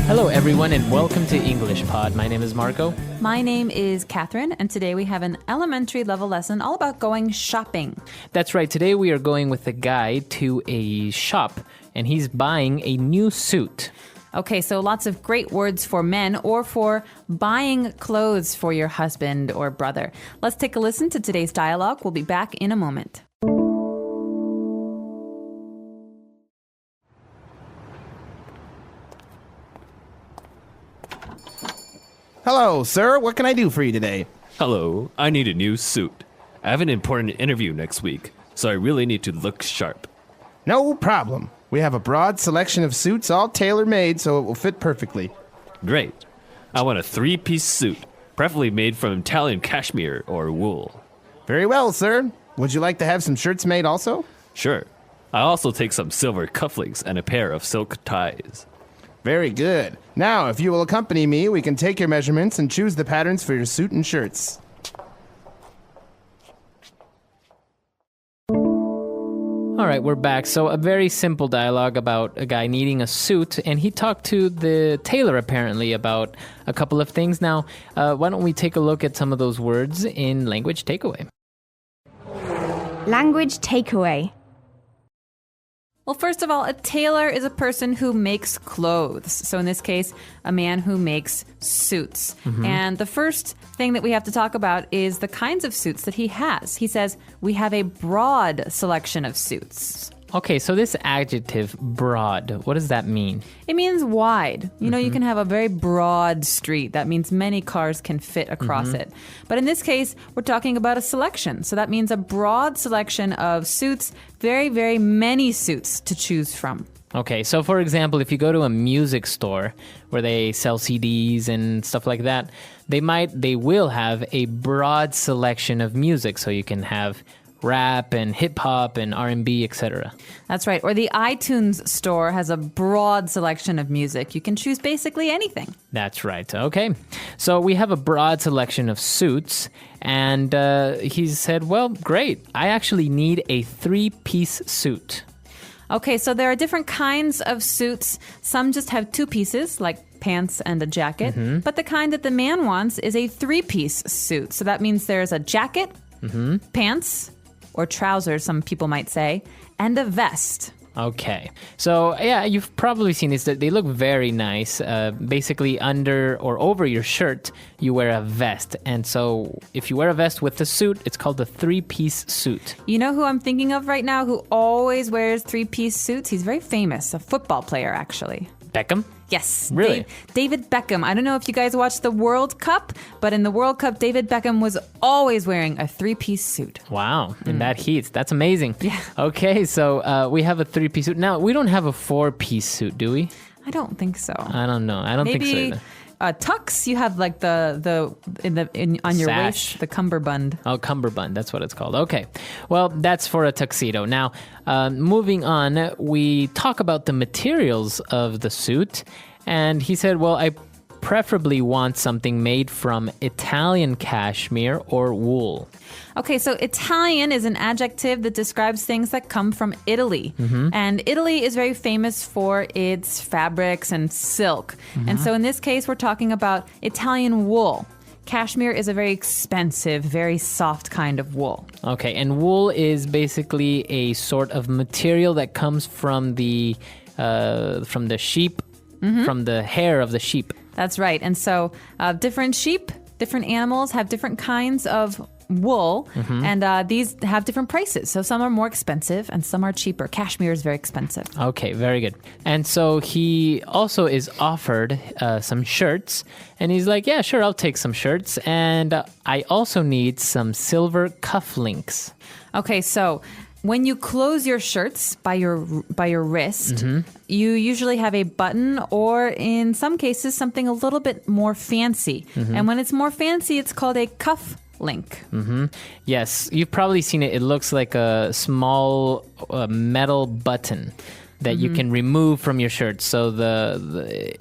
Hello, everyone, and welcome to English Pod. My name is Marco. My name is Catherine, and today we have an elementary level lesson all about going shopping. That's right. Today we are going with a guy to a shop, and he's buying a new suit. Okay, so lots of great words for men or for buying clothes for your husband or brother. Let's take a listen to today's dialogue. We'll be back in a moment. Hello, sir. What can I do for you today? Hello, I need a new suit. I have an important interview next week, so I really need to look sharp. No problem. We have a broad selection of suits all tailor-made so it will fit perfectly. Great. I want a three-piece suit, preferably made from Italian cashmere or wool. Very well, sir. Would you like to have some shirts made also? Sure. I'll also take some silver cufflinks and a pair of silk ties. Very good. Now, if you will accompany me, we can take your measurements and choose the patterns for your suit and shirts. All right, we're back. So a very simple dialogue about a guy needing a suit, and he talked to the tailor apparently about a couple of things. Now, why don't we take a look at some of those words in Language Takeaway? Language takeaway. Well, first of all, a tailor is a person who makes clothes. So in this case, a man who makes suits. And the first thing that we have to talk about is the kinds of suits that he has. He says, we have a broad selection of suits. Okay, so this adjective, broad, what does that mean? It means wide. You know, you can have a very broad street. That means many cars can fit across it. But in this case, we're talking about a selection. So that means a broad selection of suits, very, very many suits to choose from. Okay, so for example, if you go to a music store where they sell CDs and stuff like that, they will have a broad selection of music. So you can have rap and hip-hop and R&B, etc. That's right. Or the iTunes store has a broad selection of music. You can choose basically anything. That's right. Okay. So we have a broad selection of suits, and he said, well, great. I actually need a three-piece suit. Okay, so there are different kinds of suits. Some just have two pieces, like pants and a jacket. But the kind that the man wants is a three-piece suit. So that means there's a jacket, pants, or trousers, some people might say, and a vest. Okay. So, yeah, you've probably seen this. They look very nice. Basically, under or over your shirt, you wear a vest. And so if you wear a vest with the suit, it's called a three-piece suit. You know who I'm thinking of right now who always wears three-piece suits? He's very famous, a football player, actually. Beckham? Yes. Really? David Beckham. I don't know if you guys watched the World Cup, but in the World Cup, David Beckham was always wearing a three-piece suit. Wow. In that heat. That's amazing. Yeah. Okay, so we have a three-piece suit. Now, we don't have a four-piece suit, do we? I don't think so. I don't know. I don't think so either. Tux, you have like on your Sash. waist, the cummerbund. Oh, cummerbund, that's what it's called. Okay. Well, that's for a tuxedo. Now, moving on, we talk about the materials of the suit. And he said, well, I preferably want something made from Italian cashmere or wool. Okay, so Italian is an adjective that describes things that come from Italy. And Italy is very famous for its fabrics and silk. And so in this case, we're talking about Italian wool. Cashmere is a very expensive, very soft kind of wool. Okay, and wool is basically a sort of material that comes from the sheep, from the hair of the sheep. That's right. And so different sheep, different animals have different kinds of wool, and these have different prices. So some are more expensive and some are cheaper. Cashmere is very expensive. Okay, very good. And so he also is offered some shirts, and he's like, yeah, sure, I'll take some shirts. And I also need some silver cufflinks. Okay, so when you close your shirts by your wrist, you usually have a button or in some cases something a little bit more fancy. And when it's more fancy, it's called a cuff link. Yes, you've probably seen it. It looks like a small metal button that you can remove from your shirt. So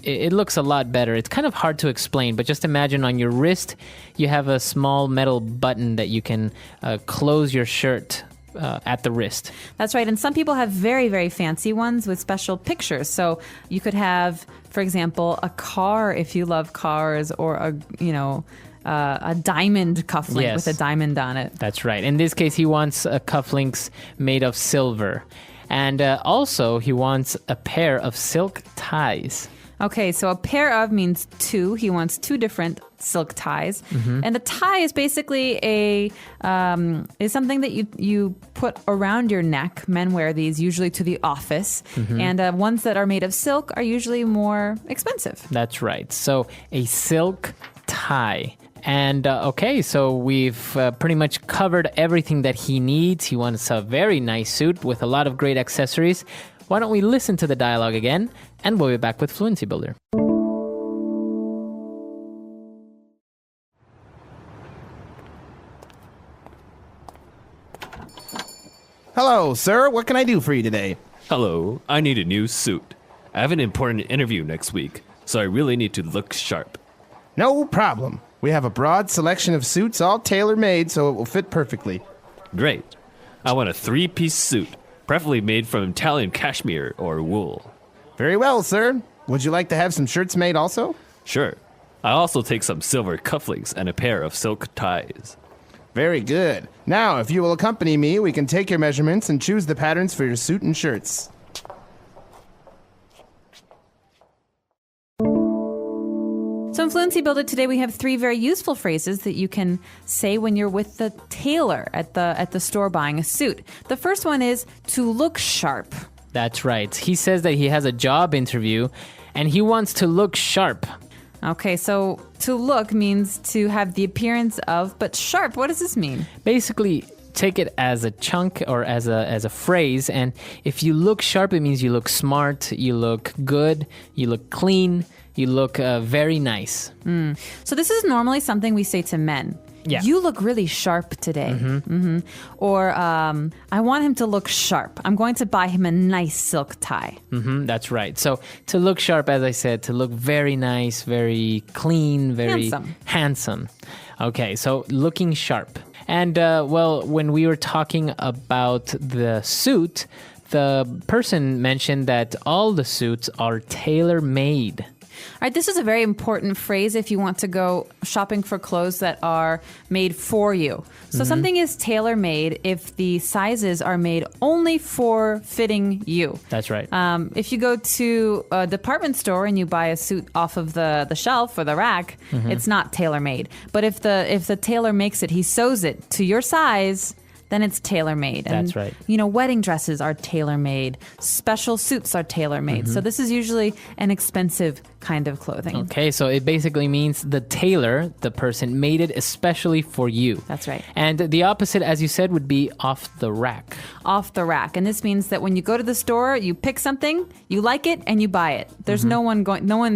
it looks a lot better. It's kind of hard to explain, but just imagine on your wrist, you have a small metal button that you can close your shirt at the wrist. That's right. And some people have very, very fancy ones with special pictures. So you could have, for example, a car if you love cars, or a diamond cufflink Yes. with a diamond on it. That's right. In this case, he wants cufflinks made of silver. And also, he wants a pair of silk ties. Okay, so a pair of means two. He wants two different silk ties, and a tie is basically is something that you put around your neck. Men wear these usually to the office, and ones that are made of silk are usually more expensive. That's right. So a silk tie. And okay, so we've pretty much covered everything that he needs. He wants a very nice suit with a lot of great accessories. Why don't we listen to the dialogue again, and we'll be back with Fluency Builder. Hello, sir. What can I do for you today? Hello, I need a new suit. I have an important interview next week, so I really need to look sharp. No problem. We have a broad selection of suits all tailor-made so it will fit perfectly. Great. I want a 3-piece suit, preferably made from Italian cashmere or wool. Very well, sir. Would you like to have some shirts made also? Sure. I also take some silver cufflinks and a pair of silk ties. Very good. Now, if you will accompany me, we can take your measurements and choose the patterns for your suit and shirts. So in Fluency Builder today, we have 3 very useful phrases that you can say when you're with the tailor at the store buying a suit. The first one is to look sharp. That's right. He says that he has a job interview, and he wants to look sharp. Okay, so to look means to have the appearance of, but sharp, what does this mean? Basically, take it as a chunk or as a phrase, and if you look sharp, it means you look smart, you look good, you look clean, you look very nice. So this is normally something we say to men. Yeah. You look really sharp today. Or I want him to look sharp. I'm going to buy him a nice silk tie. That's right. So to look sharp, as I said, to look very nice, very clean, very handsome. Okay, so looking sharp. And when we were talking about the suit, the person mentioned that all the suits are tailor-made. All right, this is a very important phrase if you want to go shopping for clothes that are made for you. So something is tailor-made if the sizes are made only for fitting you. That's right. If you go to a department store and you buy a suit off of the shelf or the rack, it's not tailor-made. But if the tailor makes it, he sews it to your size, then it's tailor-made. And, That's right. Wedding dresses are tailor-made. Special suits are tailor-made. So this is usually an expensive kind of clothing. Okay, so it basically means the tailor, the person, made it especially for you. That's right. And the opposite, as you said, would be off the rack. Off the rack. And this means that when you go to the store, you pick something, you like it, and you buy it. There's no one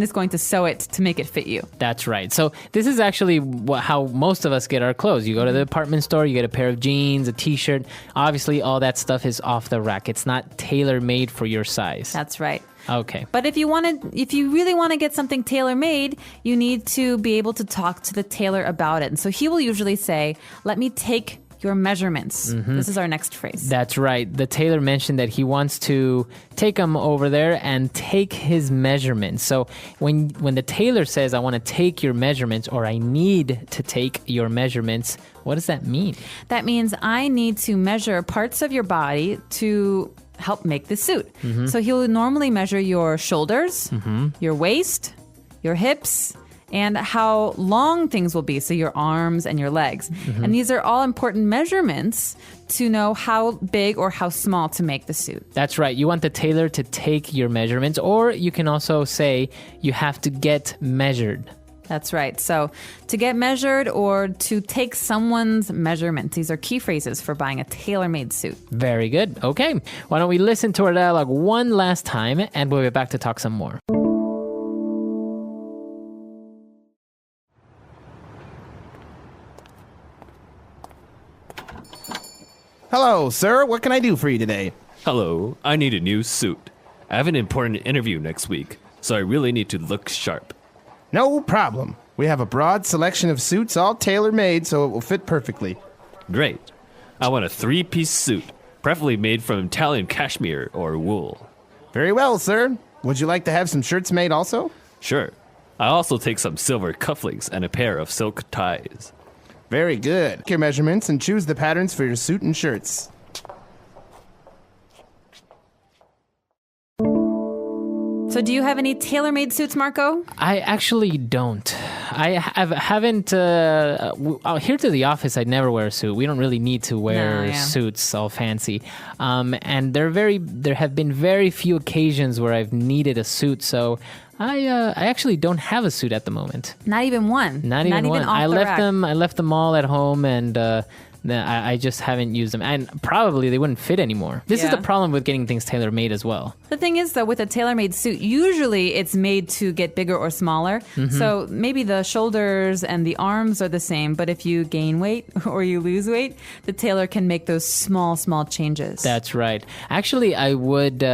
is going to sew it to make it fit you. That's right. So this is actually how most of us get our clothes. You go to the department store, you get a pair of jeans, a t-shirt. Obviously, all that stuff is off the rack. It's not tailor-made for your size. That's right. Okay. But if you really want to get something tailor-made, you need to be able to talk to the tailor about it. And so he will usually say, "Let me take your measurements." This is our next phrase. That's right. The tailor mentioned that he wants to take him over there and take his measurements. So when the tailor says, "I want to take your measurements," or "I need to take your measurements," what does that mean? That means I need to measure parts of your body to help make the suit. So he'll normally measure your shoulders, your waist, your hips, and how long things will be, so your arms and your legs. And these are all important measurements to know how big or how small to make the suit. That's right. You want the tailor to take your measurements, or you can also say you have to get measured. That's right. So to get measured or to take someone's measurements, these are key phrases for buying a tailor-made suit. Very good. Okay. Why don't we listen to our dialogue one last time, and we'll be back to talk some more. Hello, sir. What can I do for you today? Hello, I need a new suit. I have an important interview next week, so I really need to look sharp. No problem. We have a broad selection of suits all tailor-made so it will fit perfectly. Great. I want a 3-piece suit, preferably made from Italian cashmere or wool. Very well, sir. Would you like to have some shirts made also? Sure. I also take some silver cufflinks and a pair of silk ties. Very good. Take your measurements and choose the patterns for your suit and shirts. So do you have any tailor-made suits, Marco? I actually don't. Haven't. Here to the office, I'd never wear a suit. We don't really need to wear No, yeah. suits all fancy. And there have been very few occasions where I've needed a suit. So I actually don't have a suit at the moment. Not even one. Not even one. off I the left rack. them. I left them all at home, and I just haven't used them. And probably they wouldn't fit anymore. This is Yeah. the problem with getting things tailor made as well. The thing is, though, with a tailor-made suit, usually it's made to get bigger or smaller. Mm-hmm. So maybe the shoulders and the arms are the same, but if you gain weight or you lose weight, the tailor can make those small changes. That's right. Actually, I would.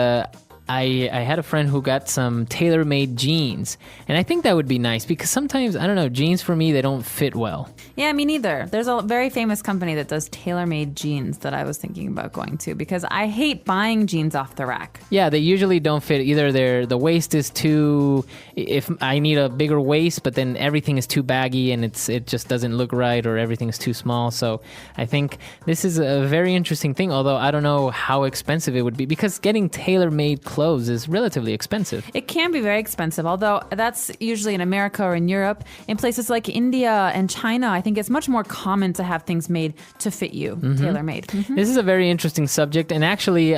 I had a friend who got some tailor-made jeans, and I think that would be nice because sometimes, I don't know, jeans for me, they don't fit well. Yeah, me neither. There's a very famous company that does tailor-made jeans that I was thinking about going to because I hate buying jeans off the rack. Yeah, they usually don't fit either. The waist is too. If I need a bigger waist, but then everything is too baggy and it just doesn't look right, or everything's too small. So I think this is a very interesting thing. Although I don't know how expensive it would be because getting tailor-made clothes is relatively expensive. It can be very expensive, although that's usually in America or in Europe. In places like India and China, I think it's much more common to have things made to fit you, tailor-made. This is a very interesting subject, and actually,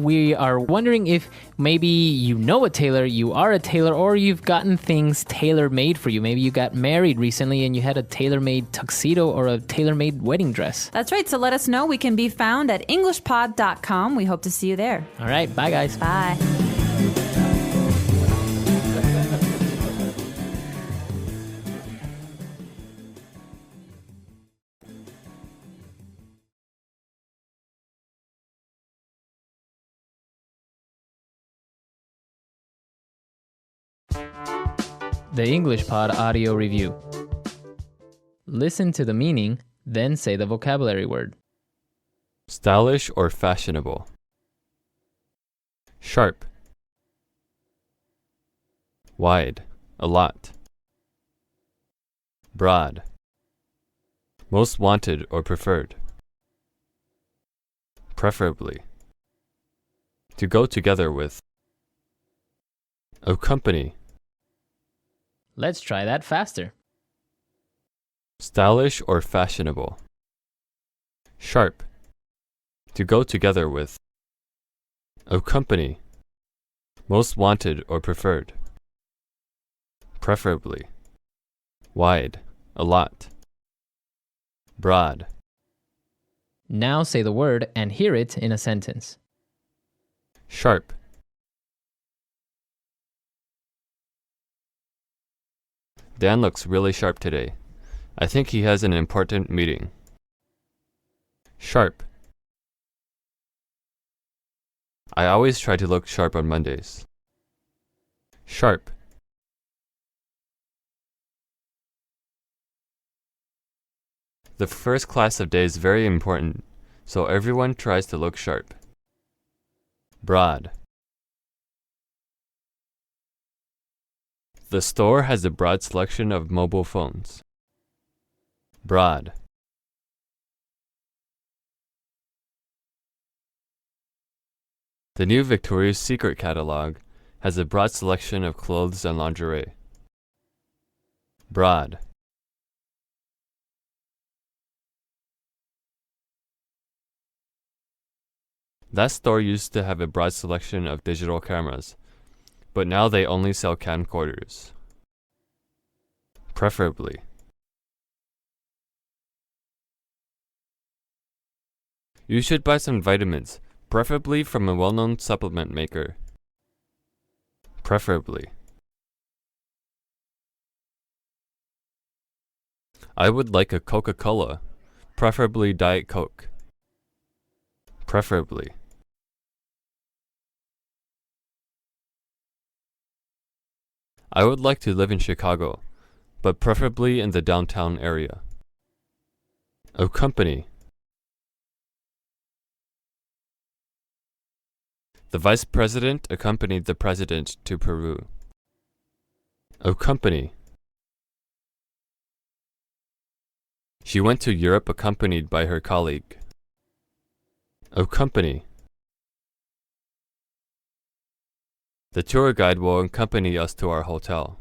we are wondering if maybe you know a tailor, you are a tailor, or you've gotten things tailor-made for you. Maybe you got married recently and you had a tailor-made tuxedo or a tailor-made wedding dress. That's right, so let us know. We can be found at englishpod.com. We hope to see you there. All right, bye guys. Bye. The English Pod Audio Review. Listen to the meaning, then say the vocabulary word. Stylish or fashionable. Sharp. Wide, a lot. Broad. Most wanted or preferred. Preferably. To go together with. Accompany. Let's try that faster. Stylish or fashionable. Sharp. To go together with. Accompany. Most wanted or preferred. Preferably. Wide, a lot. Broad. Now say the word and hear it in a sentence. Sharp. Dan looks really sharp today. I think he has an important meeting. Sharp. I always try to look sharp on Mondays. Sharp. The first class of day is very important, so everyone tries to look sharp. Broad. The store has a broad selection of mobile phones. Broad. The new Victoria's Secret catalog has a broad selection of clothes and lingerie. Broad. That store used to have a broad selection of digital cameras, but now they only sell camcorders. Preferably. You should buy some vitamins, preferably from a well-known supplement maker. Preferably. I would like a Coca-Cola, preferably Diet Coke. Preferably. I would like to live in Chicago, but preferably in the downtown area. Accompany. The vice president accompanied the president to Peru. Accompany. She went to Europe accompanied by her colleague. Accompany. The tour guide will accompany us to our hotel.